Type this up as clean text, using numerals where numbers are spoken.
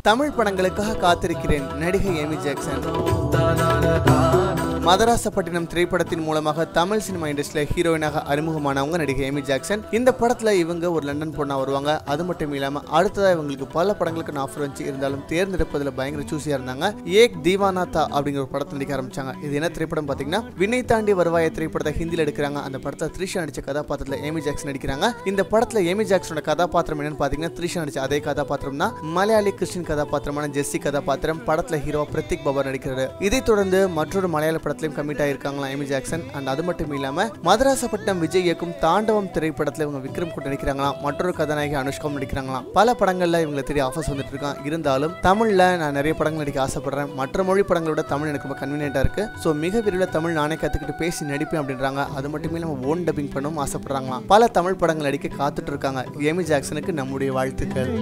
தமிழ் படங்களுக்காக காத்திருக்கிறேன் நடிகை Amy Jackson. Madrasapattinam திரைப்படத்தின் மூலமாக தமிழ் சினிமா இண்டஸ்ட்ரியில் ஹீரோயினாக அறிமுகமானவங்க நடிகை ஏமி ஜாக்சன். இந்த படத்துல இவங்க ஒரு லண்டன் பொண்ணா வருவாங்க. அது மட்டும் இல்லாம அடுத்ததா இவங்களுக்கு பல படங்களுக்கு ஆஃபர் வந்துச்சு. இருந்தாலும் தேர்ந்தெடுப்பதில் பயங்கர சூசியா இருந்தாங்க. ஏக் தீவானா தா அப்படிங்கிற ஒரு படத்தை நடிக்க ஆரம்பிச்சாங்க. இது என்ன திரைப்படம் பாத்தீங்கன்னா விண்ணை தாண்டி வருவாய திரைப்படத்தை ஹிந்தியில் எடுக்கிறாங்க. அந்த படத்தை த்ரிஷா நடிச்ச கதாபாத்திரத்தில் ஏமி ஜாக்சன் நடிக்கிறாங்க. இந்த படத்துல ஏமி ஜாக்சனோட கதாபாத்திரம் என்னன்னு பாத்தீங்கன்னா த்ரிஷா நடிச்ச அதே கதாபாத்திரம் தான் மலையாளி கிறிஸ்டின் கதாபாத்திரமான ஜெஸ்ஸி கதாபாத்திரம். படத்துல ஹீரோ பிரத்திக் பாபா நடிக்கிறாரு. இதை தொடர்ந்து மற்றொரு மலையாள படத்திலும் கமிட் ஆயிருக்காங்களா ஏமி ஜாக்சன். அண்ட் அது மட்டும் இல்லாம மதராசப்பட்டினம் விஜய் இயக்கும் தாண்டவம் திரைப்படத்துல இவங்க விக்ரம் கூட நடிக்கிறாங்களாம். மற்றொரு கதாநாயகி அனுஷ்காவும் நடிக்கிறாங்களாம். பல படங்கள்ல இவங்களை தெரிய ஆஃபர்ஸ் வந்துட்டு இருக்கான். இருந்தாலும் தமிழ்ல நான் நிறைய படங்கள் நடிக்க ஆசைப்படுறேன். மற்ற மொழி படங்களோட தமிழ் எனக்கு ரொம்ப கன்வீனியன்டா இருக்கு. ஸோ மிக விரைவில் தமிழ் நானே கத்துக்கிட்டு பேசி நடிப்பேன் அப்படின்றாங்க. அது மட்டும் இல்லாம ஓன் டப்பிங் பண்ணவும் ஆசைப்படுறாங்களாம். பல தமிழ் படங்கள் நடிக்க காத்துட்டு இருக்காங்க. ஏமி ஜாக்சனுக்கு நம்முடைய வாழ்த்துக்கள்.